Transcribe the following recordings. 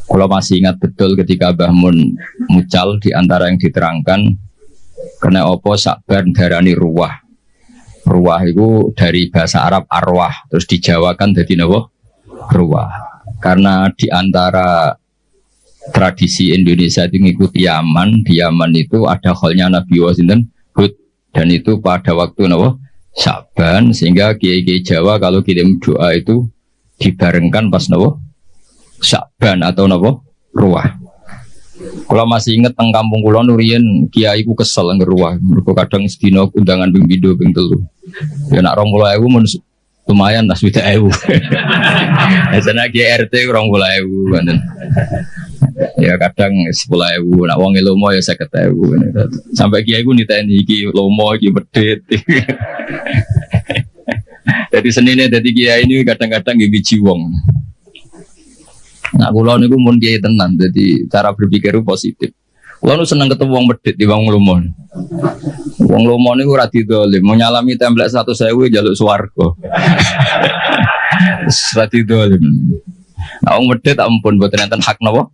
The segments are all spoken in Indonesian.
Kalau masih ingat betul ketika Mbah Mun mucal di antara yang diterangkan kena opo Sakban darani ruwah. Ruwah itu dari bahasa Arab arwah, terus dijawakan jadi napa? Ruwah. Karena di antara tradisi Indonesia itu mengikuti Yaman, di Yaman itu ada kholnya Nabi Wasinten Hud, dan itu pada waktu napa? Sakban, sehingga kiai-kiai Jawa kalau kirim doa itu dibarengkan pas napa? Sakban atau napa ruwah. Kalau masih inget teng kampung kula nuriyen kiai ku kesel ngeruwah. Mergo kadang sedina undangan ping 2 ping 3. Ya nak 20.000 mun lumayan lah 20.000. Esana GRT 20.000 ngoten. Ya kadang 10.000, nak wong lomo ya 50.000. Sampai kiai ku niteni iki lomo iki medhit. Jadi senine dadi kiai ini kadang-kadang nggih biji wong. Nah, kula niku mun kiai tenan, jadi cara berpikir positif. Kula nu seneng ketemu wong medhit di wong lomo. Wong lomo niku ora didolim, mau nyalami templek 100.000 njaluk swarga. Ora didolim. Nah, wong medhit ampun mboten enten hak napa?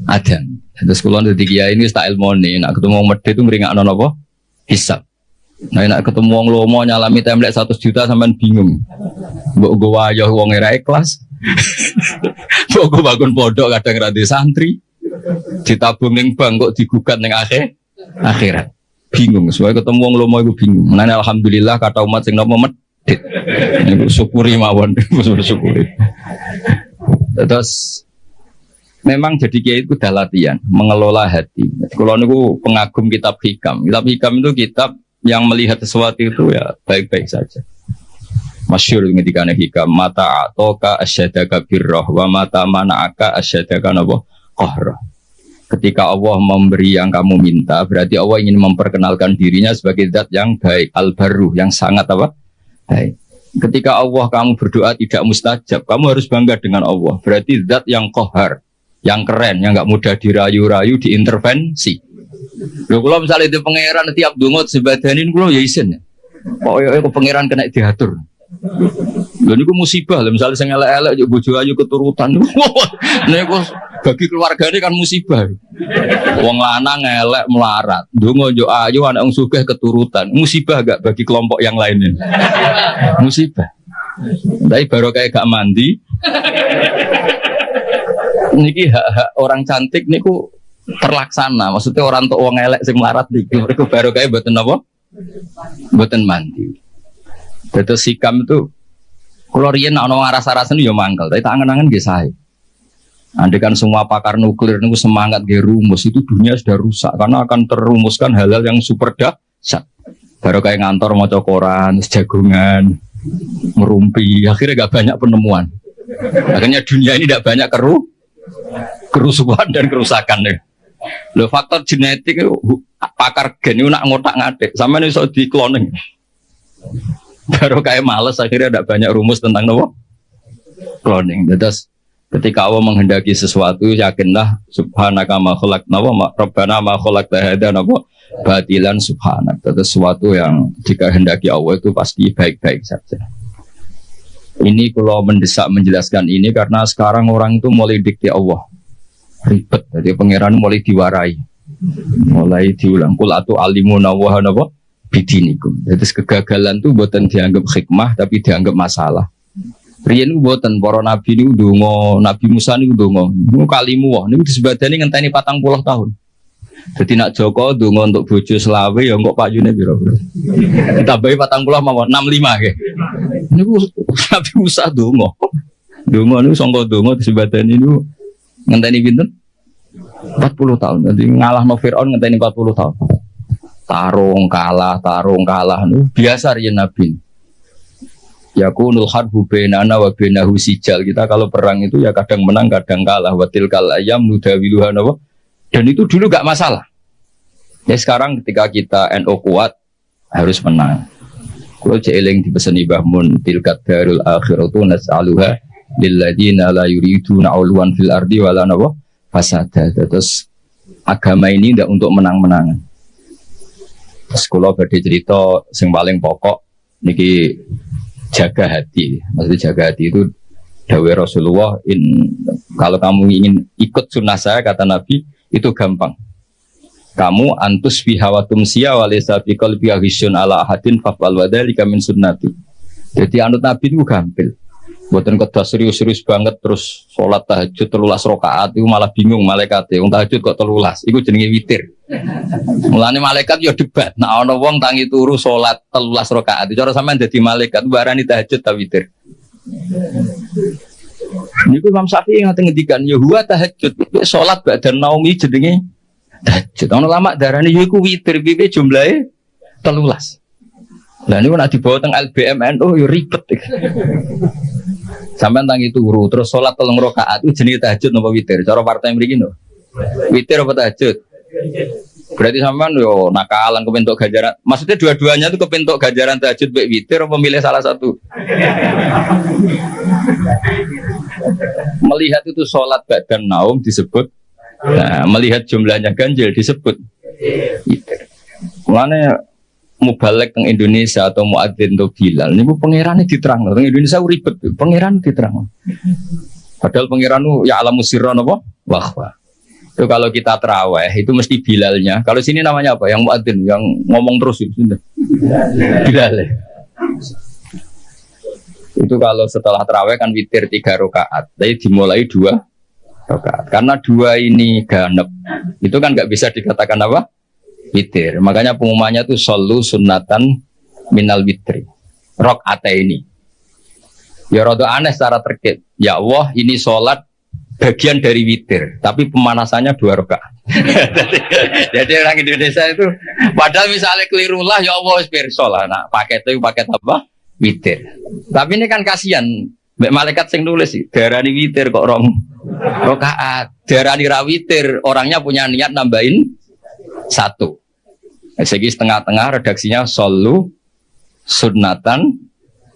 Adan. Terus kula dadi kiai ini tak ilmone, nek ketemu wong medhit itu ngringakno napa? Hisab. Nah, nek ketemu wong lomo nyalami templek 100 juta sampean bingung. Mbok go wayah wong ora ikhlas. Pokok bangun pondok kadang rada santri ditabung ning bank kok digugat ning akhirat. Bingung, soalnya ketemu wong lomo iku bingung. Menane alhamdulillah kata umat sing nopo medhit. Niku syukuri mawon, syukuri. Terus memang jadi kiai itu udah latihan mengelola hati. Kalau niku pengagum kitab hikam. Kitab hikam itu kitab yang melihat sesuatu itu ya baik-baik saja. Masyhur ketika hikam mata atoka asyadaka birroh wa mata mana'aka asyadaka nabo qahra. Ketika Allah memberi yang kamu minta, berarti Allah ingin memperkenalkan dirinya sebagai zat yang baik, al-barru, yang sangat apa? Baik. Ketika Allah kamu berdoa tidak mustajab, kamu harus bangga dengan Allah. Berarti zat yang qahar, yang keren, yang enggak mudah dirayu-rayu, diintervensi. Lho kula misalnya itu pangeran tiap donga sebadanin kula ya isin. Pokoke pangeran kena diatur. Lho niku musibah lho, misalnya sing elek-elek yo bojo ayu keturutan. Niku bagi keluargane kan musibah. Wong lanang elek melarat, ndonga yo ayu anak wong sugih keturutan. Musibah gak bagi kelompok yang lainnya? Musibah. Tapi baru kayak gak mandi. Niki hak-hak orang cantik niku terlaksana. Maksudnya orang tok wong elek sing melarat niki mereka baru kayak mboten napa? Mboten mandi. Terus hikam itu kalau riyen ana ngaras-arasen yo mangkel, tapi tak angen-angen nggih sae. Andaikan semua pakar nuklir niku semangat nggih rumus, itu dunia sudah rusak karena akan terumuskan hal-hal yang super dahsyat. Baru kayak ngantor maca koran, jagungan, merumpi, akhirnya gak banyak penemuan. Akhirnya dunia ini tidak banyak kerusuhan dan kerusakan. Loh faktor genetik itu pakar gen itu nak ngotak-ngatik, sama ini iso di cloning. Baru kayak males akhirnya ada banyak rumus tentang nopo cloning. Terus ketika Allah menghendaki sesuatu yakinlah subhanaka ma khalaqna wa rabbana ma khalaqta hadza nopo batilan subhanak. Terus sesuatu yang dikehendaki Allah itu pasti baik-baik saja. Ini kalau mendesak menjelaskan ini karena sekarang orang itu mulai dikti Allah ribet. Jadi pangeran mulai diwarai, mulai diulang kul atu alimuna wa napa bidinikum. Jadi kegagalan itu buatan dianggap hikmah tapi dianggap masalah. Riyen buatan para nabi ini ndonga, Nabi Musa ini ndonga. Niku kalimu wah niku disebadani ngenteni 40 tahun. Jadi nak Joko ndonga untuk bojo selawe ya kok payune pira-pira. Ditambahi 40 mawon 65 nggih. Niku Nabi Musa ndonga. Ndonga niku sangka ndonga disebadani niku ngenteni pinten? 40 tahun. Jadi ngalahno Firaun ngenteni 40 tahun. Tarung kalah nu biasa riyen Nabi. Yakunul harbu bainana wa bainahu sijal. Kita kalau perang itu ya kadang menang kadang kalah. Watil kal ayam nudawiluha nawa. Dan itu dulu gak masalah. Ya sekarang ketika kita NU kuat harus menang. Kalau jeeling dipeseni Mbah Mun tilkat darul akhiratu nas'aluha lilladzina la yuriduna ulwan fil ardi wala nawa fasada. Terus agama ini tidak untuk menang-menangan. Sekolah badhe cerita yang paling pokok niki jaga hati. Maksudnya jaga hati itu Dawe Rasulullah, kalau kamu ingin ikut sunnah saya, kata Nabi, itu gampang. Kamu antus bihawatum siya walisa fi qalbi hisyun ala ahadin fafal wadhalika min sunnati. Jadi anut Nabi itu gampil. Mboten kedah serius-serius banget terus salat tahajud 13 rakaat itu malah bingung malaikat. Wong tahajud kok 13, iku jenenge witir. Mulane malaikat yo debat. Nah ana wong tangi turu salat 13 rakaat. Cara sampean dadi malaikat barani tahajud ta witir. Niku Imam Syafi'i ngaten ngendikan ya huwa tahajud. Salat ba'da naumi jenenge tahajud. Ana lama darani yo iku witir piye jumlahe 13. Lah niku nek dibawa teng LBM NU yo ribet. Sampai tangi turu terus sholat 3 rakaat itu jenis tahajud napa witir? Cara partai mriki no. Witir apa tahajud? Berarti sampean yo nakalan kepentok ganjaran. Maksudnya dua-duanya itu kepentok ganjaran tahajud baik witir apa milih salah satu? Melihat itu sholat badan naum disebut. Nah, melihat jumlahnya ganjil disebut witir. Mulane mubalek teng Indonesia atau muadzin atau Bilal niku pangerane diterang. Teng Indonesia ribet, pangeran diterang. Padahal pangeran ya alamu sirra napa? Wahwa. Itu kalau kita tarawih itu mesti Bilalnya. Kalau sini namanya apa? Yang muadzin yang ngomong terus itu. Bilal. Itu kalau setelah tarawih kan witir 3 rakaat. Tapi dimulai 2 rakaat. Karena 2 ini ganep. Itu kan enggak bisa dikatakan apa? Witir. Makanya pengumumannya itu solu sunnatan minal witri. Rakaat ini. Ya rada aneh secara terkait. Ya Allah, ini sholat bagian dari witir, tapi pemanasannya 2 rakaat. Jadi orang Indonesia itu padahal misalnya keliru lah ya Allah wis sholat. Nah, paket apa? Witir. Tapi ini kan kasihan. Mbak malaikat sing nulis sih, darani witir kok rong rakaat. Darani ra witir, orangnya punya niat nambahin 1. Segi setengah-tengah redaksinya solu sunnatan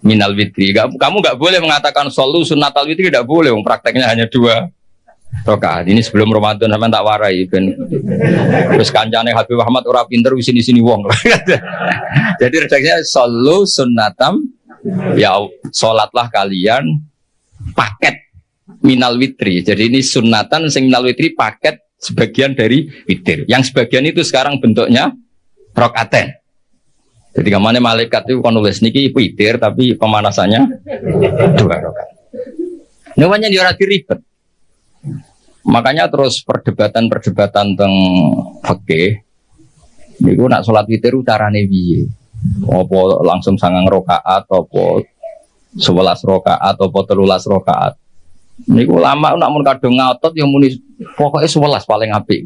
minal witri. Kamu nggak boleh mengatakan solu sunnatal witri, tidak boleh. Prakteknya hanya 2 rakaat. Ini sebelum Ramadan sampean tak warai ben. Terus kancane Habib Ahmad ora pinter wis sini wong. Jadi redaksinya solu sunnatam ya salatlah kalian paket minal witri. Jadi ini sunnatan sing minal witri paket sebagian dari witir. Yang sebagian itu sekarang bentuknya rokaaten. Jadi kemana malaikat itu kan nulis niki witir tapi pemanasannya 2 rakaat. Namanya dia ora ribet. Makanya terus perdebatan tentang fikih. Niku nak sholat witir carane piye? Apa langsung 9 rakaat apa 11 rakaat apa 13 rakaat? Niku lama nak mun kadung ngotot yang muni pokoknya 11 paling apik.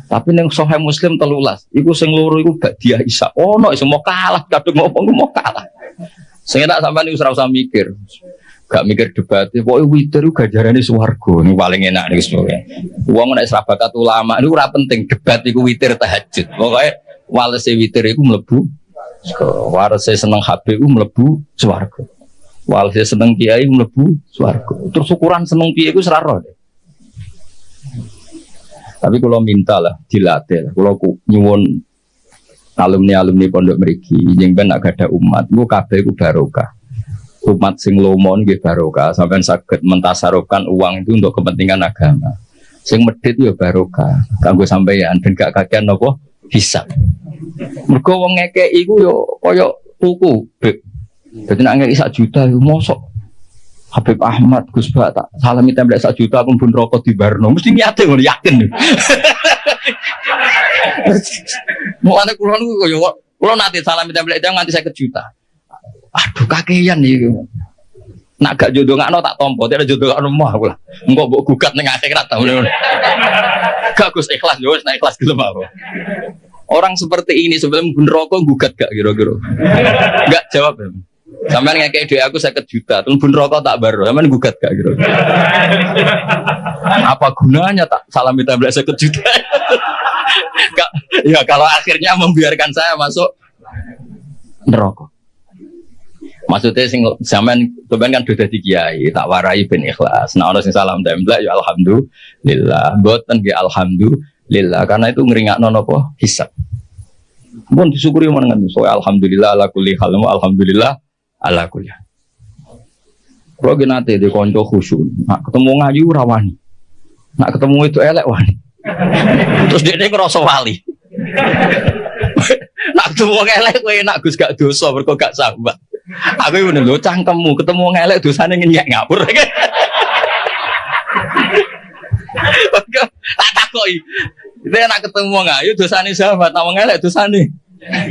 Tapi ning Sahih Muslim 13, iku sing loro iku Ba'diyah Isya. Ono iso mau kalah kadung ngomong mau kalah. Sing tak sampean iku ora usah mikir. Gak mikir debat, pokoke witir iku ganjarane swarga. Niku paling enak niku semoga. Wong nek sahabat ulama niku ora penting debat iku witir tahajud. Pokoke walese witir iku mlebu warese seneng HP iku mlebu swarga. Walse seneng kiai mlebu swarga. Terus ukuran seneng piye iku seraro. Tapi kalau minta lah dilatih. Kalau nyuwun alumni pondok mriki yen ben nak ada umat, ku kabeh ku barokah. Umat sing lomo nggih barokah, sampean saged mentasarufkan uang itu untuk kepentingan agama. Sing medhit ya barokah. Kanggo sampeyan ben gak kakean napa hisab. Mergo wong ngekeki iku yo kaya tuku. Dadi nek ngekeki 1 juta yo mosok Habib Ahmad Gus Ba tak salami template 1 juta aku pun rokok di Barno mesti niate ngono yakin. Mau ana kula niku yo kula nate salami template nganti 50 juta. Aduh kakean iki. Nak gak jodoh ngakno tak tompo, tidak jodoh ngakno mah aku lah. Engko mbok gugat ning akhirat ta ngono. Gak Gus ikhlas yo wis nek ikhlas gelem aku. Orang seperti ini sebelum pun rokok gugat gak kira-kira. Enggak jawab ya. Sampeyan ngekek dhuwit aku 50 juta, terus bun rokok tak baru. Sampeyan gugat gak kira. Apa gunanya tak salami template 50 juta? Gak, ya kalau akhirnya membiarkan saya masuk neraka. Maksudnya sing sampean kan sudah di kiai, tak warai ben ikhlas. Nah ono sing salam template ya alhamdulillah. Mboten nggih alhamdulillah karena itu ngringakno napa hisab. Mun disyukuri menengan so alhamdulillah ala kulli hal alhamdulillah ala kulli. Kalau gini nanti di konco khusyuk, nak ketemu ngayu rawani, nak ketemu itu elek wani. Terus dia ngerasa wali. Nak ketemu elek, gue nak gus gak dosa, berkok gak sahabat. Aku ini lo cangkemmu, ketemu elek dosanya ngenyek ngapur. Tak takoi. Itu nak ketemu ngayu dosanya sahabat, nama elek dosanya.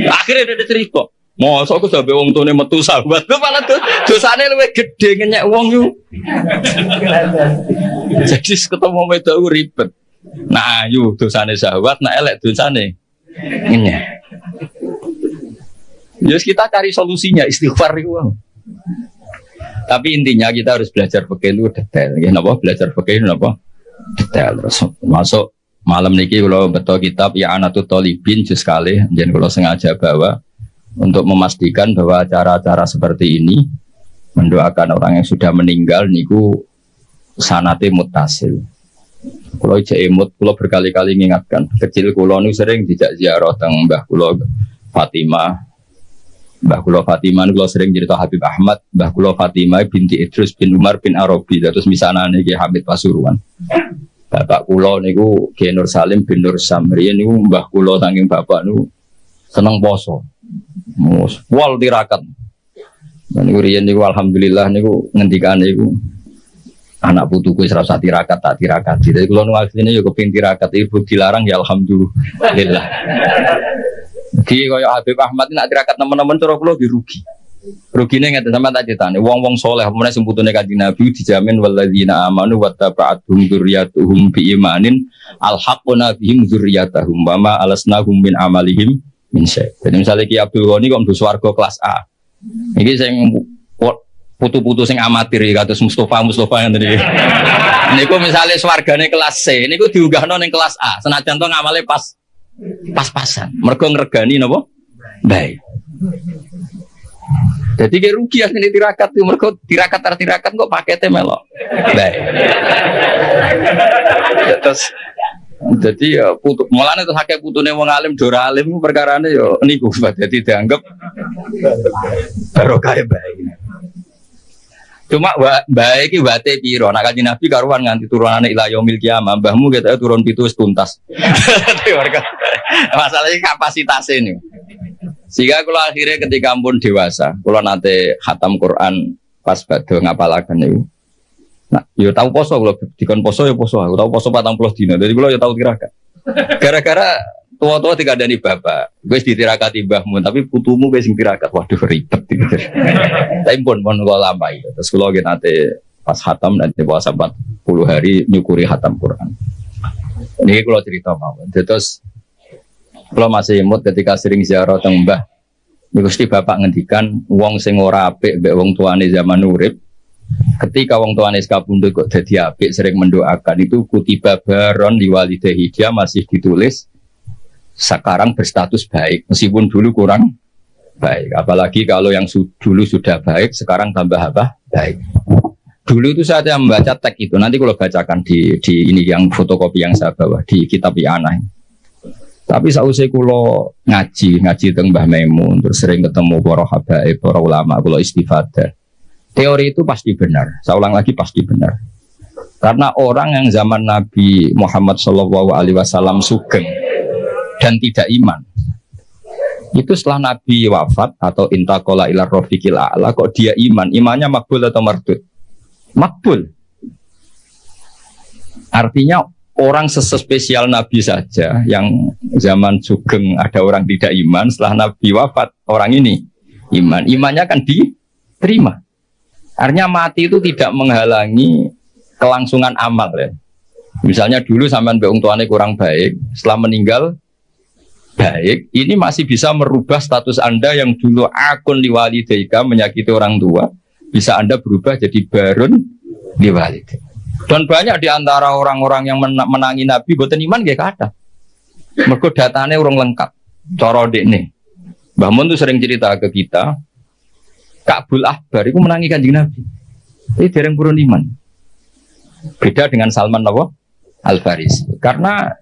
Akhirnya dia cerita. Mosok aku sampe wong tune metu sahabat ku malah dosane luwih gedhe ngenyek wong yo. Jadi ketemu wedok ribet. Nah, ayu dosane sahabat, nah elek dosane ngenyek. Jadi kita cari solusinya istighfar itu. Tapi intinya kita harus belajar fikih itu detail. Ya napa belajar fikih napa? Detail terus masuk malam niki kalau betul kitab ya Anatut Thalibin juz kali jen kalau sengaja bawa untuk memastikan bahwa acara-acara seperti ini mendoakan orang yang sudah meninggal niku sanate muttasil. Kalau ijek emut, kalau berkali-kali mengingatkan kecil kulo nu sering dijak ziarah teng Mbah kulo Fatimah. Mbah kulo Fatimah kulo sering cerita Habib Ahmad, Mbah kulo Fatimah binti Idrus bin Umar bin Arabi, terus misanane Ki Hamid Pasuruan. Bapak kulo niku Ki Nur Salim bin Nur Samri niku mbah kulo saking bapak niku seneng poso. Wal tirakat. Dan niku riyen niku alhamdulillah niku ngendikane niku anak putuku wis ora usah tirakat tak tirakat. Jadi kula nu asline yo kepengin tirakat ibu dilarang ya alhamdulillah. Jadi kaya Habib Ahmad nak tirakat teman-teman cara kula dirugi. Rugine ngeten sampean tak critane wong-wong saleh meneh sing putune Kanjeng Nabi dijamin walladzina amanu wattaba'atuhum dzurriyyatuhum biimanin alhaqna bihim dzurriyyatahum wa ma alasnahum min amalihim min syai'. Jadi misalnya Ki Abdul Ghani kok mlebu swarga kelas A. Iki sing putu-putu sing amatir kados Mustafa ngene iki. Niku misale swargane kelas C, niku diunggahno ning kelas A. Senajan to ngamale pas-pasan. Mergo ngregani napa? Baik. Jadi kayak rugi asli tirakat itu mereka tirakat kok paketnya melok. Baik. Terus jadi ya putu malah itu hakik putune wong alim dora alim perkarane yo niku jadi dianggap barokah baik. Cuma baik iki wate piro nek Kanjeng Nabi karuan nganti turunane ila yaumil qiyamah mbahmu ketok turun 7 wis tuntas. Masalahnya kapasitasnya nih. Sehingga kalau akhirnya ketika pun dewasa, kalau nanti khatam Quran pas badhe ngapalaken niku. Nah, yo tahu poso kalau dikon poso ya poso, aku tahu poso 40 dina. Jadi kalau yo tahu tirakat. Gara-gara tua-tua dikandani bapak, wis ditirakati mbahmu, tapi putumu wis sing tirakat. Waduh ribet gitu. Tapi pun kula lampahi. Terus kula nanti pas khatam nanti puasa 40 hari nyukuri khatam Quran. Ini kula cerita mawon. Terus kalau masih imut ketika sering ziarah teng mbah, mesti bapak ngendikan wong sing ora apik mbek wong tuane zaman urip, ketika wong tuane kabundut kok dadi apik sering mendoakan itu kutiba baron liwalidahi dia masih ditulis sekarang berstatus baik meskipun dulu kurang baik. Apalagi kalau yang dulu sudah baik sekarang tambah apa? Baik. Dulu itu saya membaca teks itu, nanti kalau bacakan di ini yang fotokopi yang saya bawa di kitab Ianah. Tapi sausé kula ngaji teng Mbah Maimun terus sering ketemu para habaib, para ulama kula istifadah. Teori itu pasti benar. Saya ulang lagi pasti benar. Karena orang yang zaman Nabi Muhammad SAW sugeng dan tidak iman. Itu setelah Nabi wafat atau intaqala ila rafiqil a'la kok dia iman. Imannya makbul atau mardud? Makbul. Artinya orang sespesial Nabi saja yang zaman sugeng ada orang tidak iman, setelah Nabi wafat orang ini iman, imannya kan diterima. Artinya mati itu tidak menghalangi kelangsungan amal ya. Misalnya dulu sampean mbek wong tuane kurang baik, setelah meninggal baik, ini masih bisa merubah status Anda yang dulu akun liwalidaika menyakiti orang tua, bisa Anda berubah jadi barun liwalidaika. Dan banyak di antara orang-orang yang menangi Nabi boten iman nggih kathah. Mergo datane urung lengkap. Cara dekne. Mbah Mun tuh sering cerita ke kita, Ka'bul Ahbar iku menangi Kanjeng Nabi. Ini dereng purun iman. Beda dengan Salman Al-Farisi. Karena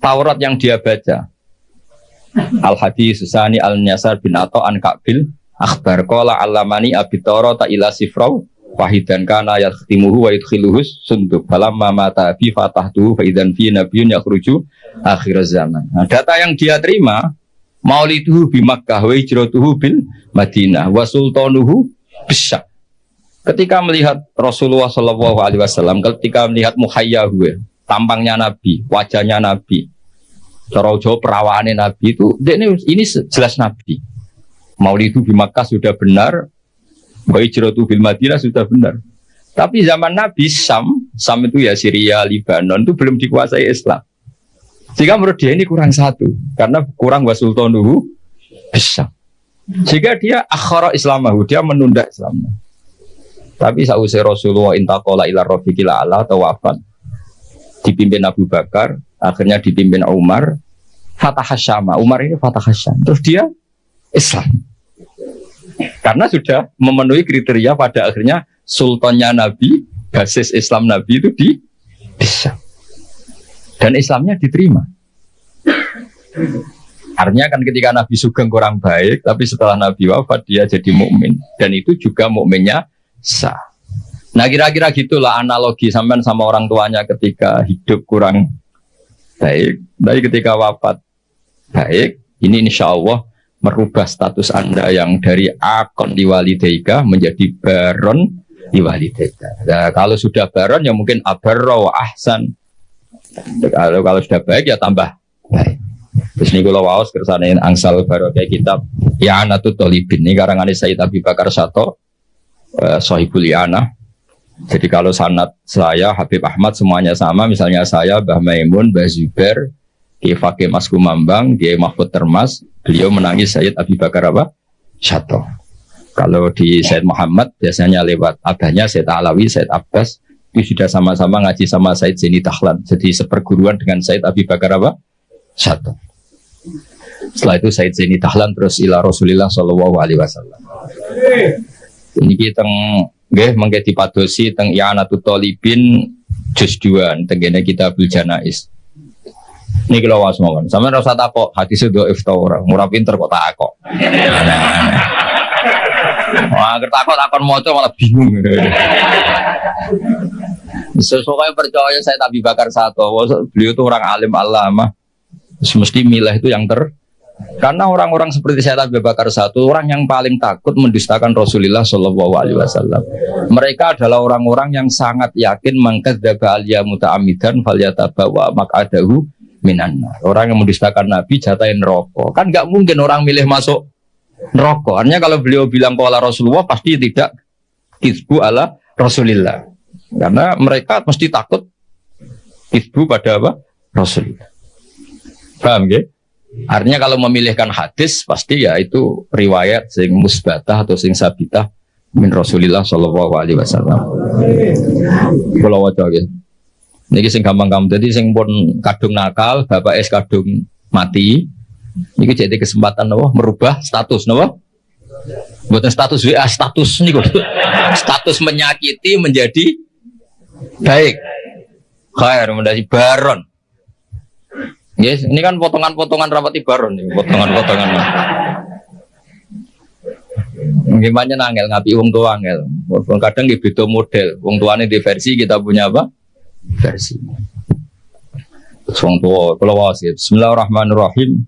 Taurat yang dia baca Al-Hadis Susani Al-Nyasar bin Ato an Ka'bil Akhbar qala alamani abitara ta ila sifrau wahidan kana yakhtimuhu wa yudkhiluhus sunduk falamma mata bi fatahtu fa idzan fi nabiyyun yakhruju akhir zaman. Nah, data yang dia terima mauliduhu bi Makkah wa hijratuhu bil Madinah wa sultanuhu bisyam. Ketika melihat Rasulullah sallallahu alaihi wasallam, ketika melihat muhayyahu, tampangnya Nabi, wajahnya Nabi, cara Jawa perawaane Nabi itu ini jelas Nabi. Maulidu di Makkah sudah benar, wa hijratu bil Madinah sudah benar. Tapi zaman Nabi Sam itu ya Syria, Lebanon itu belum dikuasai Islam. Sehingga menurut dia ini kurang satu, karena kurang wa sultanuhu bisyam. Sehingga dia akhara Islamahu, dia menunda Islamnya. Tapi sausai Rasulullah intaqala ila rafiqil a'la tawafan, dipimpin Abu Bakar, akhirnya dipimpin Umar, Fatah Syam. Umar ini Fatah Syam. Terus dia Islam. Karena sudah memenuhi kriteria pada akhirnya sultannya Nabi, basis Islam Nabi itu di Syam. Dan Islamnya diterima. Artinya kan ketika Nabi Sugeng kurang baik, tapi setelah Nabi wafat dia jadi mukmin, dan itu juga mukminnya sah. Nah kira-kira gitulah analogi sampean sama orang tuanya ketika hidup kurang baik, tapi ketika wafat baik. Ini insya Allah merubah status Anda yang dari akon diwalidaika menjadi baron diwalidaika. Nah, kalau sudah baron ya mungkin abarro ahsan. Kalau sudah baik ya tambah baik. Terus ini kalau waos kersane angsal baru kayak kitab I'anatul Thalibin ini karangan Sayyid Abi Bakar Sato, Sohibul I'anah. Jadi kalau sanad saya Habib Ahmad semuanya sama, misalnya saya Mbah Maimun, Mbah Zubair, Kiai Fakih Mas Kumambang, Kiai Mahfud Termas, beliau menangis Sayyid Abi Bakar apa? Sato. Kalau di Sayyid Muhammad biasanya lewat abahnya Sayyid Alawi, Sayyid Abbas, itu sudah sama-sama ngaji sama Sayyid Zaini Tahlan. Jadi seperguruan dengan Sayyid Abi Bakar apa? Sato. Setelah itu Sayyid Zaini Tahlan terus ila Rasulillah sallallahu alaihi wasallam. Ini kita nggih mengke dipadosi teng I'anatul Thalibin juz 2 tengene Kitabul Janaiz. Niki lho was mawon. Sampeyan ora usah takok hadis dhaif ta ora. Ora pinter kok takok. Wah, takon maca malah bingung. Sesuai percaya saya Abi Bakar Sato, beliau itu orang alim alama. Mesti milah itu yang karena orang-orang seperti saya Abu Bakar Sato, orang yang paling takut mendustakan Rasulullah Shallallahu Alaihi Wasallam. Mereka adalah orang-orang yang sangat yakin mangkadzdzaba aliyah muta'ammidan falyatabawa maq'adahu minan nar. Orang yang mendustakan Nabi jatahin rokok. Kan nggak mungkin orang milih masuk neraka. Artinya kalau beliau bilang qala Rasulullah pasti tidak kizbu ala Rasulillah. Karena mereka mesti takut kizbu pada apa? Rasulillah. Paham ya? Artinya kalau memilihkan hadis pasti ya itu riwayat sing musbatah atau sing sabitah min Rasulillah sallallahu alaihi wasallam. Kalau waca nggih. Niki sing gampang-gampang. Jadi sing pun kadung nakal, bapak es kadung mati. Niki jadi kesempatan napa merubah status napa? Bukan status WA, status niku. Status menyakiti menjadi baik. Khair menjadi baron. Yes, ini kan potongan-potongan rapati baron nih, potongan-potongan. Gimana nangel ngapi wong tua angel. Kadang nggih beda model. Wong tuane di versi kita punya apa? Versi. Wong tua kula wae. Bismillahirrahmanirrahim.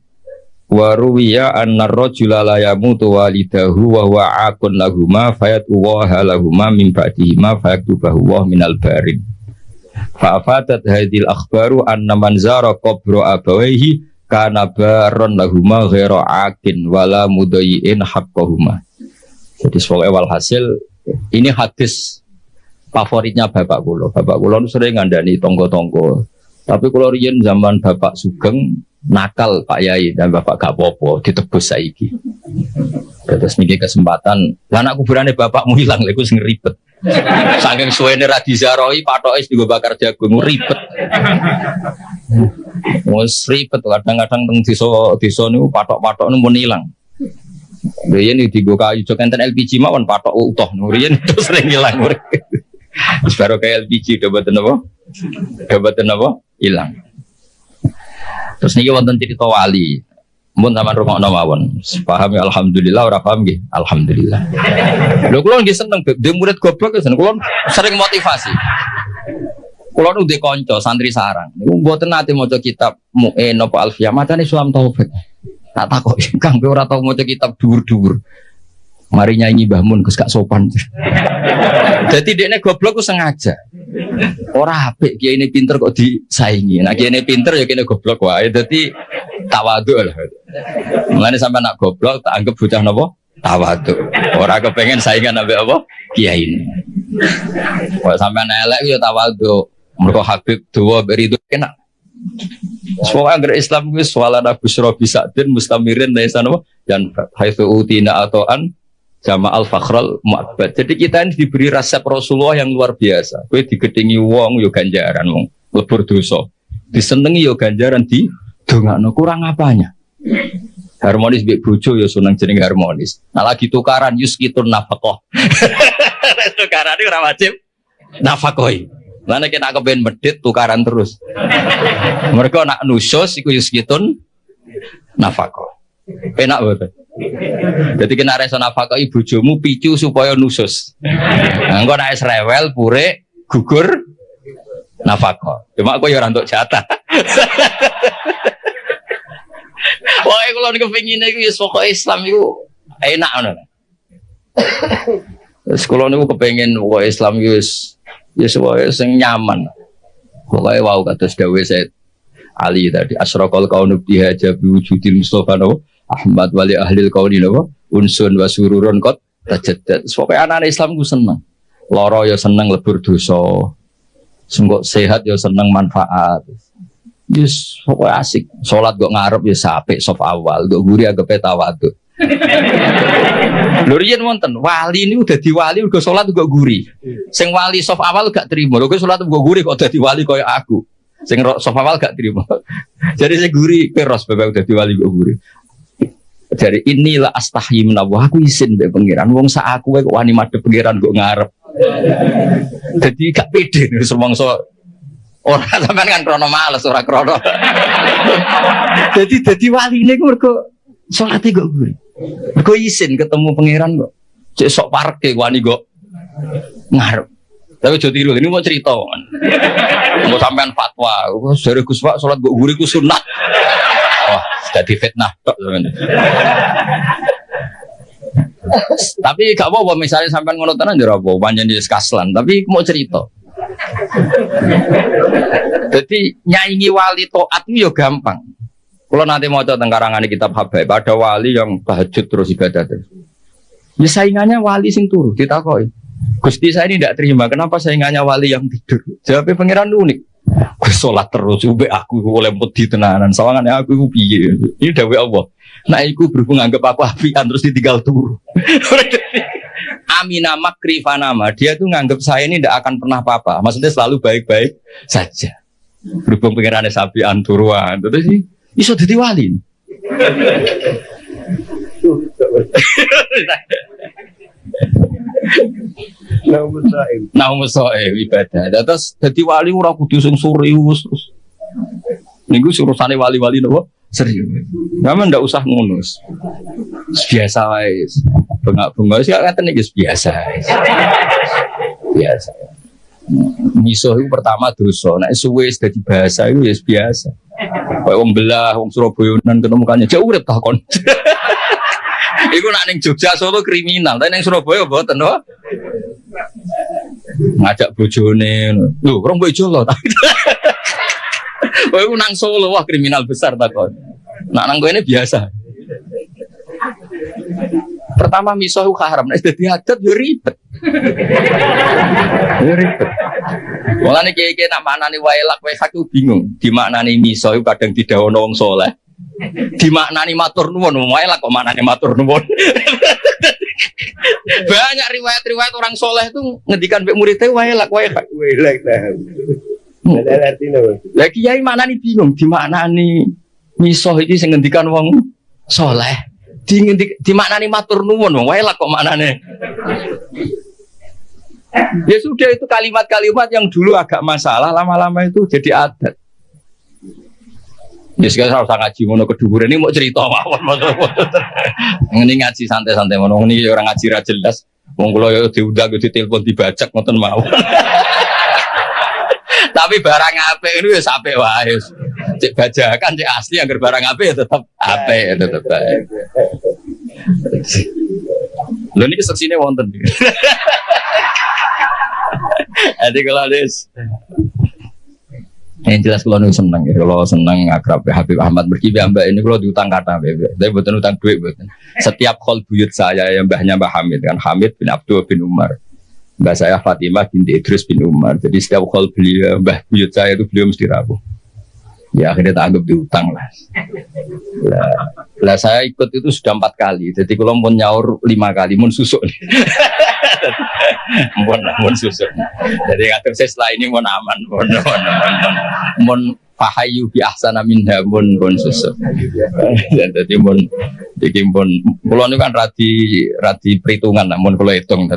Wa ruwiya anna ar-rajula la yamutu walidahu wa huwa aqun lahumā fayatu wa lahumā min ba'dihima fayaktubahu wa minal barin. Fa'afadat hadhil akhbaru anna man zara qabra abawaihi kana baron lahuma ghaira akin wala mudayyin haqqahuma. Jadi sebagai walhasil ini hadis favoritnya bapak kula. Bapak kula sering ngandani tonggo-tonggo. Tapi kula riyen zaman Bapak Sugeng nakal Pak Yai dan Bapak gak apa-apa ditebus saiki. Terus niki kesempatan, lah anak kuburane bapakmu hilang lha iku sing ribet. Saking suwene ra dizaroi patoke digo bakar jagung ribet. Wes ribet kadang-kadang teng desa niku patok-patok niku mun ilang. Riyen digo kayu jok enten LPG mawon patok utuh riyen terus sering ilang. Wis baru kayak LPG dobeten apa? Dobeten apa? Ilang. Terus niki wonten cerita wali. Mun sampean rungokno mawon. Paham ya alhamdulillah, ora paham nggih. Alhamdulillah. Lho kula nggih seneng dhe murid goblok seneng kula sering motivasi. Kula nu ndek kanca santri sarang. Niku mboten nate maca kitab Mu'in apa Alfiyah, macane Sulam Taufik. Tak takoki, Kang kowe ora tau maca kitab dhuwur-dhuwur. Mari nyanyi Mbah Mun Gus gak sopan. Jadi dekne goblok ku sengaja. Ora apik kiai ini pinter kok disaingi. Nah kiai ini pinter ya kene goblok wae. Dadi tawadhu lah. Mulane sampe nak goblok tak anggap bocah napa? Tawadhu. Ora kepengen saingan ambek apa? Kiai ini. Kok sampean elek ya tawadhu. Mergo Habib duwa beri itu enak. Semua agar Islam wis walana busra bisadin mustamirin laisa napa? Dan haitsu utina atoan Jama'al Fakhral Mu'abbad. Jadi kita ini diberi resep Rasulullah yang luar biasa. Kowe digedhingi wong yo ganjaran wong lebur dosa. Disenengi yo ganjaran di dongakno kurang apanya. Harmonis mbek bojo yo seneng jeneng harmonis. Nah lagi tukaran yuskitun nafaqah. Tukaran iki ora wajib nafaqoi. Lah nek nak kepen medhit tukaran terus. Mereka nak nusus iku yuskitun nafaqah. Enak banget. Jadi kena reso nafkah bojomu picu supaya nusus. Nah, engko nek rewel pure gugur nafkah. Cuma aku ya ora entuk jatah. Pokoke kula niku pengine iku ya pokoke Islam iku enak ngono. Wis kula niku kepengin pokoke Islam iku wis pokoke sing nyaman. Pokoke wau kados dawuh Said Ali tadi asraqal kaunu bihaja biwujudil Mustafa Ahmad wali ahlil qauli napa unsun wa sururun qad tajaddad. Pokoke anak Islam ku seneng. Lara ya seneng lebur dosa. Sengko sehat ya seneng manfaat. Yes, pokoke asik. Salat kok ngarep ya apik saf awal, kok guri agape tawadhu. Lho riyen wonten wali ini udah diwali uga salat kok guri. Sing wali saf awal gak trimo. Lho kok salat kok guri kok dadi wali kaya aku. Sing saf awal gak trimo. Jadi sing guri peros bapak udah diwali kok guri. Dari inilah astahyi menawa aku izin mbek pangeran wong sak aku kok wani madhep pangeran kok ngarep. Dadi gak pede semangsa ora sampean kan krono males ora krono. Dadi waline ku mergo salate kok guri. Mergo izin ketemu pangeran kok. Cek sok parke wani kok ngarep. Tapi aja tiru ini mau cerita kan. Mau sampean fatwa, dari Gus Pak salat kok guri ku sunat. Wah, jadi fitnah tok sebenarnya. Tapi gak apa-apa misalnya sampean ngono tenan yo ora apa, pancen wis kaslan, tapi mau cerita. Jadi nyaingi wali taat itu yo gampang. Kalau nanti mau tentang karangan kitab Habaib, ada wali yang tahajud terus ibadah terus. Ya saingannya wali sing turu ditakoki. Gusti saya ini tidak terima, kenapa saingannya wali yang tidur? Jawabnya pangeran unik. Gue sholat terus, ube aku oleh putih tenanan, sawangannya aku piye. Ini dawai Allah. Nah, aku berhubung anggap aku apian terus ditinggal turu. Amina makri fanama, dia tuh nganggap saya ini tidak akan pernah apa-apa. Maksudnya selalu baik-baik saja. Berhubung pengirannya sapian turuan, terus sih, bisa jadi wali. Naum soe ibadah. Terus dadi wali ora kudu sing serius terus. Niku urusane wali-wali napa? Serius. Sampeyan ndak usah ngono. Biasa wae. Bengak-bengok sih ngaten iki biasa. Biasa. Miso itu pertama dosa. Nek suwe wis dadi bahasa itu wis biasa. Kayak wong belah, wong Surabayanan ketemu kanca jauh urip takon. Iku nak ning Jogja Solo kriminal, tapi ning Surabaya mboten no. Ngajak bojone, lho, rong bojo lho. Kowe nang Solo wah kriminal besar takon. Nak nang kene biasa. Pertama miso ku haram, nek dadi adat yo ribet. Yo ribet. Mulane kiye-kiye nak maknani wae lak wae hak bingung. Dimaknani miso iku kadang didhawuhna wong saleh. Dimaknani matur nuwun, wae lak kok maknani matur nuwun. Banyak riwayat-riwayat orang soleh itu ngendikan mbek muridnya wae lak wae hak. Wae lak dah. Ada artinya apa? Lah kiai maknani bingung dimaknani miso iki sing ngendikan wong soleh. Dimaknani matur nuwun, wae lak kok maknane. Ya sudah itu kalimat-kalimat yang dulu agak masalah lama-lama itu jadi adat. Ya sekarang usah ngaji ngono kedhuwur ini mau cerita mawon. Ngene ngaji santai-santai ngono ini orang ngaji ra jelas. Wong kula yo diundang yo ditelepon dibajak ngoten mawon. Tapi barang apik itu ya apik wae. Cek bajakan cek asli anggar barang apik ya tetep apik ya tetep baik. Lho niki seksine wonten. Jadi kalau yang jelas kalau nu seneng ya, kalau seneng akrab Habib Ahmad Berkibi Mbak ini kalau diutang kata tapi bukan utang duit bukan. Setiap call buyut saya yang mbahnya Mbah Hamid kan Hamid bin Abdul bin Umar, mbah saya Fatimah binti Idris bin Umar. Jadi setiap call beliau mbah buyut saya itu beliau mesti rapuh. Ya akhirnya tak anggap diutang lah. Lah saya ikut itu sudah 4 kali. Jadi kalau mau nyaur 5 kali, mau susuk. Mon susuk. Jadi ngatur saya setelah ini mon aman, mon fahayu bi ahsana minha mon susuk. Dan jadi mon bikin mon. Kalau ini kan radi perhitungan, namun kalau hitung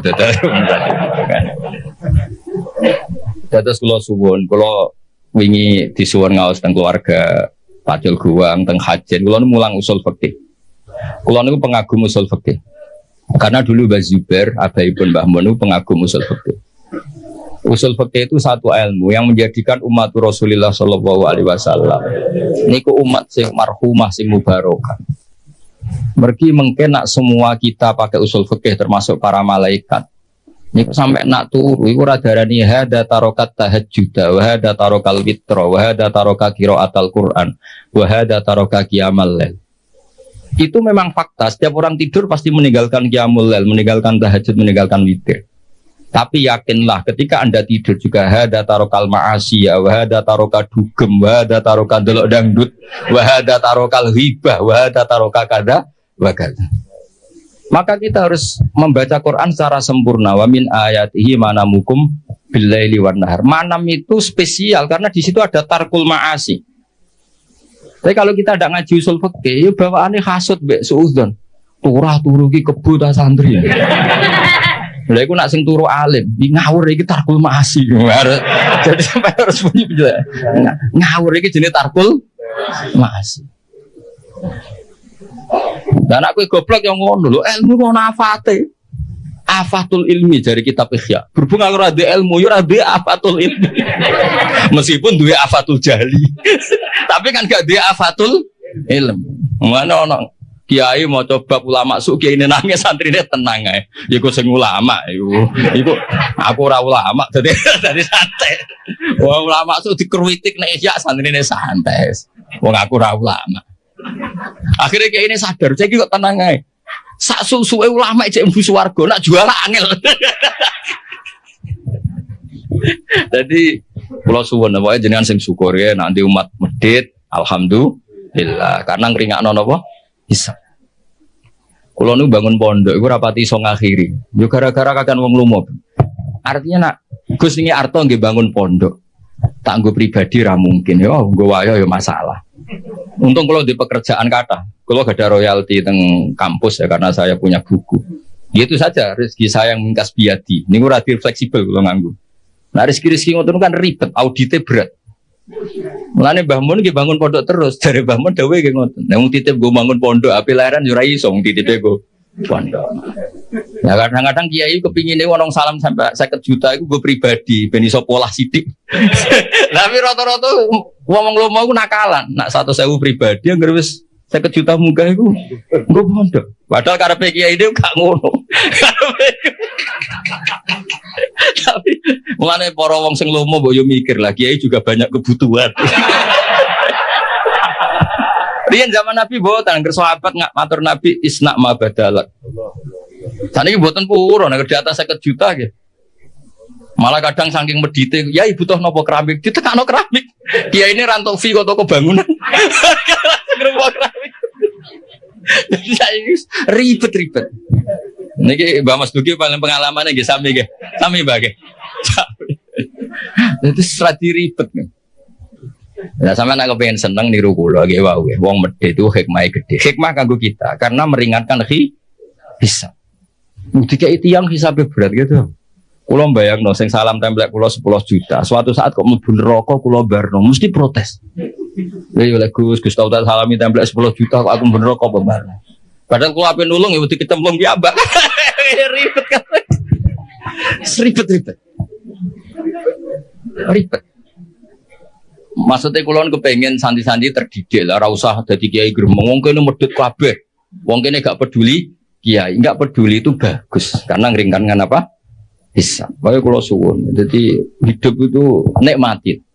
terus kalau suwon, kalau wingi disuwun ngaos teng keluarga Pacul Guwang teng Hajen kula mulang usul fikih. Kula niku pengagum usul fikih. Karena dulu Mbah Zubair, abaipun Mbah Mun pengagum usul fikih. Usul fikih itu satu ilmu yang menjadikan umat Rasulullah sallallahu alaihi wasallam niku umat sing marhumah sing mubarakah. Mergi mungkin nak semua kita pakai usul fikih termasuk para malaikat. Niku sampai nak turu iku ora darani hada tarokat tahajjud wa hada tarokal witra wa hada taroka qiraatal Quran wa hada taroka qiyamal lail. Itu memang fakta, setiap orang tidur pasti meninggalkan qiyamul lail, meninggalkan tahajud, meninggalkan witir. Tapi yakinlah ketika Anda tidur juga hada tarokal ma'asi wa hada taroka dugem wa hada taroka delok dangdut wa hada tarokal ghibah wa hada taroka kada wa kada. Maka kita harus membaca Quran secara sempurna. Wa min ayatihi manamukum billaili wan nahar. Manam itu spesial karena di situ ada tarkul ma'asi. Tapi kalau kita tidak ngaji usul fikih, ya bawaannya hasud mbek suudzon. Turah turu ki kebu ta santri. Lha iku nak sing turu alim, ngawur iki tarkul ma'asi. Jadi sampai harus bunyi ngawur iki jenenge tarkul ma'asi. Dan aku goblok yang ngono lho, ilmu ngono afate. Afatul ilmi dari kitab Ihya. Berhubung aku ora ilmu, yo ora afatul ilmi. Meskipun duwe afatul jahli. Tapi kan gak duwe afatul ilmu. Mana ono kiai mau coba ulama suk kiai nangis santrine tenang ae. Iku sing ulama iku aku ora ulama dadi santai. Wong ulama suk dikruwitik nek Ihya santrine santai. Wong aku ora ulama. Akhirnya kayak ini sadar, saya kok tenang aja. Sak suwe ulama cek mlebu swarga, nak jual angel. Jadi kula suwun wae jenengan sing syukur ya nanti umat medhit, alhamdulillah. Karena ngringakno napa? Bisa. Kula nu bangun pondok iku rapati iso ngakhiri. Yo gara-gara kakan wong lumo. Artinya nak Gus niki arto nggih bangun pondok. Tak nggo pribadi ra mungkin yo nggo wayo yo masalah. Untung kalau di pekerjaan kata, kalau gak ada royalti teng kampus ya karena saya punya buku. Gitu saja rezeki saya yang mingkas biadi. Ini relatif fleksibel kalau nganggu. Nah rezeki ngoten kan ribet, auditnya berat. Mulane Mbah Mun nggih bangun pondok terus, dari Mbah Mun dawuh nggih ngoten. Nek titip go bangun pondok, api lahiran yo ora iso titipe go pondok. Ya kadang-kadang kiai kepingine wong salam sampai 50 juta iku go pribadi ben iso polah sithik. Tapi rata-rata wong lomo iku nakalan, nak 100.000 pribadi anggere wis 50 juta munggah iku nggo pondok. Padahal karepe kiai dhewe gak ngono. Tapi mulane para wong sing lomo mbok yo mikir lah kiai juga banyak kebutuhan. Riyen zaman Nabi boten ngger sahabat ngak matur Nabi isna ma badalak. Saniki boten purun nek di atas 50 juta nggih. Malah kadang saking medite, ya ibu toh nopo keramik, ditekakno keramik. Kiai ini rantok fee kok toko bangunan. Ngrembak keramik. Jadi saya ribet-ribet. Niki Mbak Mas Duki paling pengalaman nggih sami nggih. Sami Mbak nggih. Itu strati ribet nih. Nah sampean nek pengen seneng niru kula nggih wae. Wong medhe itu hikmah gede. Hikmah kanggo kita karena meringankan hisab. Dikai tiyang hisabe berat gitu. Kula mbayangno sing salam templek kula 10 juta. Suatu saat kok mlebu neraka kula barno mesti protes. Ya oleh Gus tau tak salami template 10 juta kok aku bener kok bebar. Padahal kalau ape nulung ya mesti kecemplung piambak. Ribet kan. Ribet. Maksudnya kulon kepengen santri-santri terdidik lah, ora usah dadi kiai gremeng. Wong kene medhit kabeh. Wong kene gak peduli kiai, gak peduli itu bagus karena ngeringankan apa? Bisa. Bae kula suwun. Jadi hidup itu nikmati.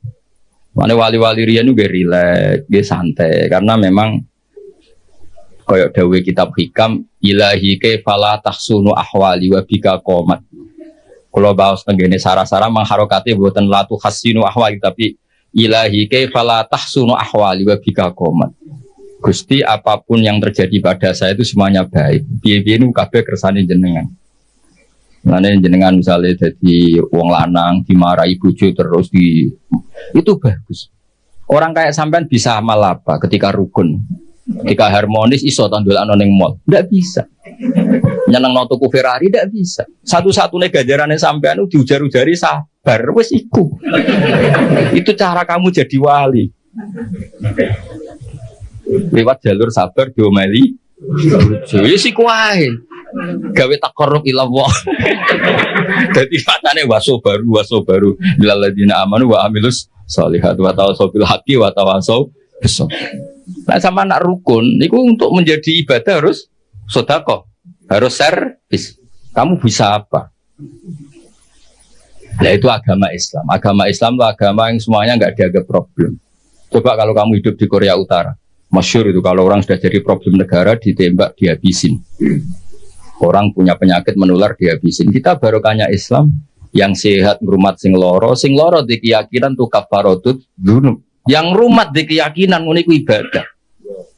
Mane wali-wali riyen juga rileks, nggih santai karena memang kayak dawuh kitab hikam ilahi kaifala tahsunu ahwali wa bika qomat. Kula baos tenggene sara-sara mangharokate mboten latu hasinu ahwali tapi ilahi kaifala tahsunu ahwali wa bika qomat. Gusti apapun yang terjadi pada saya itu semuanya baik. Piye-piye nu kabeh kersane jenengan. Mane jenengan misalnya jadi wong lanang dimarahi bojo terus itu bagus. Orang kayak sampean bisa amal apa ketika rukun, ketika harmonis iso tandolakno ning mall. Ndak bisa. Nyenengno tuku Ferrari ndak bisa. Satu-satunya ganjarane sampean diujar-ujari sabar wis iku. Itu cara kamu jadi wali. Lewat jalur sabar diomeli. Wis iku wae. Gawe takarrub ila Allah. Dadi matane waso baru lil ladina amanu wa amilus sholihat wa tawassaw bil haqqi wa tawassaw bis sabr. Nah sama anak rukun niku untuk menjadi ibadah harus sedekah, harus servis. Kamu bisa apa? Nah itu agama Islam. Agama Islam itu agama yang semuanya enggak dianggap problem. Coba kalau kamu hidup di Korea Utara, masyhur itu kalau orang sudah jadi problem negara ditembak dihabisin. Orang punya penyakit menular dihabisin. Kita barokahnya Islam yang sehat ngrumat sing loro di keyakinan tuh kafaratut dzunub. Yang rumat di keyakinan ngono iku ibadah.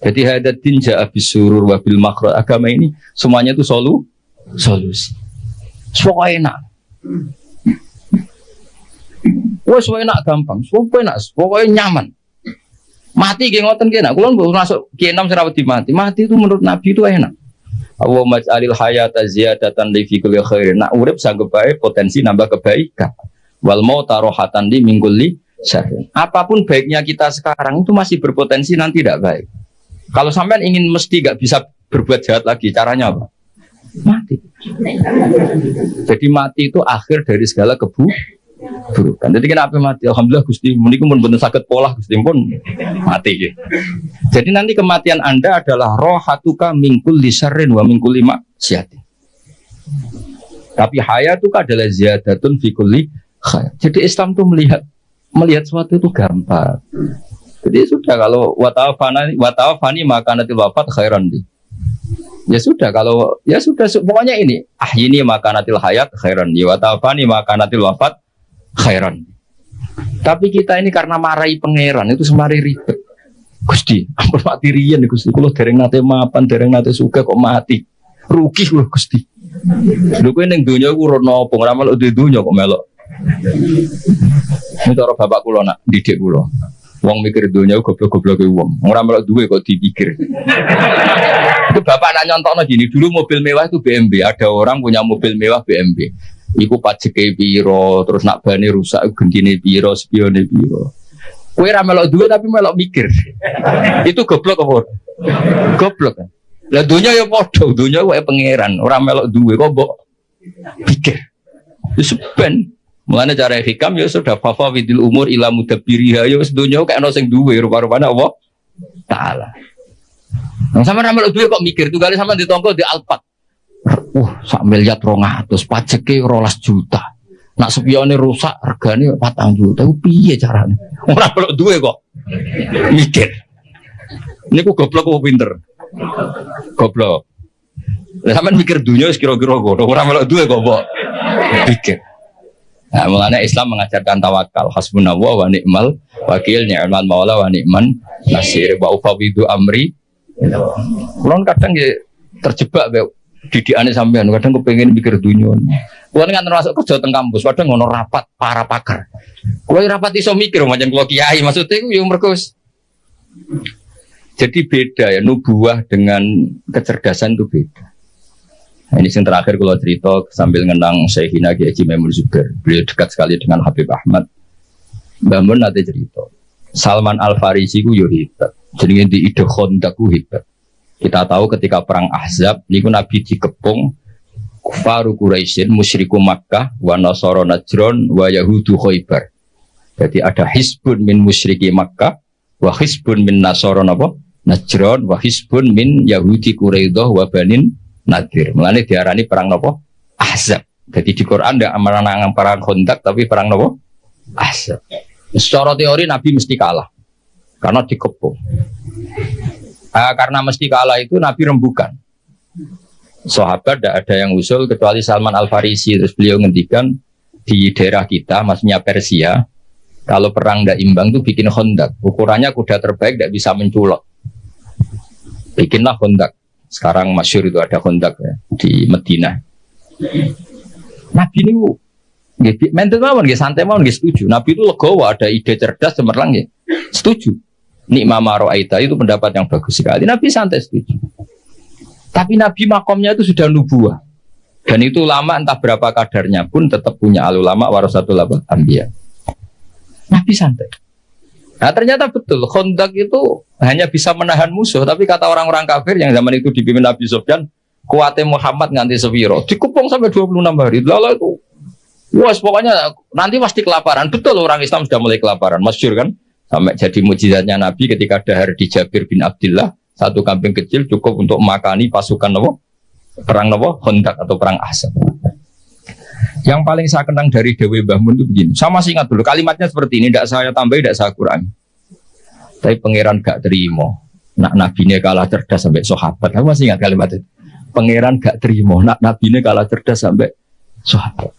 Jadi hadatin ja'a bisurur wa bil makhraj. Agama ini semuanya itu solusi. Pokoknya enak. Wes enak gampang, pokoknya nyaman. Mati nggih ngoten kene. Kula masuk Ki Enam serawati mati. Mati itu menurut Nabi itu enak. Allahumma ij'alil hayata ziyadatan li fi kulli khairin. Nak urip sanggup bae potensi nambah kebaikan. Wal mauta rohatan li min kulli syarrin. Apapun baiknya kita sekarang itu masih berpotensi nanti tidak baik. Kalau sampean ingin mesti gak bisa berbuat jahat lagi, caranya apa? Mati. Jadi mati itu akhir dari segala keburukan. Jadi kenapa mati? Alhamdulillah Gusti, muniku mun bener saged polah Gusti pun mati. Jadi nanti kematian Anda adalah rohatuka mingkul lisarrin wa mingkul lima siatin. Tapi hayatuka adalah ziyadatun fi kulli khair. Jadi Islam tuh melihat sesuatu itu gampang. Jadi sudah kalau watawafani maka nanti wafat khairan di. Ya sudah kalau ya sudah pokoknya ini ini maka nanti hayat khairan di watawafani maka nanti wafat khairan. Tapi kita ini karena marahi pangeran itu semari ribet. Gusti, ampun mati riyen Gusti. Kula dereng nate mapan, dereng nate suka kok mati. Rugi lho Gusti. Lho kowe ning donya ku ora napa, ora melok di donya kok melok. Ini cara bapak kula nak didik kula. Wong mikir donya goblok-gobloke wong. Ora melok duwe kok dipikir. Itu bapak nak nyontokno gini, dulu mobil mewah itu BMW. Ada orang punya mobil mewah BMW. Iku pajeke piro, terus nak bane rusak gendine piro, spione piro. Kowe ora melok duwe tapi melok mikir. Itu goblok apa? Goblok kan. Lah dunya ya padha, dunya wae pangeran, ora melok duwe kok mbok pikir. Wis ben. Mulane cara hikam ya sudah fafa widil umur ila mudabbiriha ya wis dunya kok ana sing duwe rupa-rupane Allah taala. Nang sampeyan melok duwe kok mikir tunggale sampeyan ditongko di Alphard. Sak miliar 200 pajeke 12 juta. Nak spione rusak regane 4 juta. Piye carane? Ora perlu duwe kok. Mikir. Niku goblok apa pinter? Goblok. Lah sampean mikir dunia wis kira-kira ngono. Ora melok duwe kok mbok pikir. Nah, mulane Islam mengajarkan tawakal. Hasbunallah wa ni'mal wakil, ni'mal maula wa ni'man nasir. Wa ufawidu amri. Kulon kadang ya terjebak didikane sampean, kadang kepengin mikir dunia. Kuwi kan termasuk kerja teng kampus, kadang ngono rapat para pakar. Kuwi rapat iso mikir macam kula kiai, maksudnya iku yo mergo. Jadi beda ya, nubuah dengan kecerdasan itu beda. Nah, ini yang terakhir kalau cerita sambil ngenang Syekhina Kiai Haji Maimun Zubair. Beliau dekat sekali dengan Habib Ahmad. Mbah Mun nanti cerita. Salman Al Farisi ku yo hebat. Jenenge di ide Khandaq ku hebat. Kita tahu ketika perang Ahzab niku Nabi dikepung kufaru Quraisyin, musyriku Makkah, wa nasara Najran, wa yahudu Khaybar. Jadi ada hisbun min musyriki Makkah, wa hisbun min nasara napa? Najran, wa hisbun min yahudi Quraidah wa banin Nadir. Mulane diarani perang napa? Ahzab. Jadi di Quran ndak amarang perang Khandaq tapi perang napa? Ahzab. Secara teori Nabi mesti kalah karena dikepung. Karena mesti kalah itu Nabi rembukan. Sahabat tidak ada yang usul kecuali Salman Al Farisi. Terus beliau ngendikan di daerah kita, maksudnya Persia, kalau perang tidak imbang tuh bikin Khandaq. Ukurannya kuda terbaik tidak bisa menculok. Bikinlah Khandaq. Sekarang masyhur itu ada Khandaq ya, di Madinah. Nabi ini mental mawon, santai mawon, setuju. Nabi itu legowo, ada ide cerdas, cemerlang, setuju. Nikmah maro'aita itu pendapat yang bagus sekali. Nabi santai setuju. Tapi Nabi makomnya itu sudah nubuah. Dan itu ulama entah berapa kadarnya pun tetap punya ulama warasatul anbiya. Nabi santai. Nah ternyata betul, Khandaq itu hanya bisa menahan musuh. Tapi kata orang-orang kafir yang zaman itu dipimpin Nabi Sufyan, kuatnya Muhammad nganti sepiro, dikepung sampai 26 hari. Lalu itu wah, pokoknya nanti pasti kelaparan. Betul, orang Islam sudah mulai kelaparan. Masyhur kan? Sampai jadi mukjizatnya Nabi ketika dahar di Jabir bin Abdullah, satu kambing kecil cukup untuk makani pasukan perang Khandaq atau perang Ahzab. Yang paling saya kenang dari Dewi Mbah Mun itu begini. Sama masih ingat dulu kalimatnya seperti ini. Tidak saya tambah, tidak saya kurangi. Tapi pangeran gak terima. Nak nabinya kalah cerdas sampai sahabat. Aku masih ingat kalimat itu. Pangeran gak terima. Nak nabinya kalah cerdas sampai sahabat.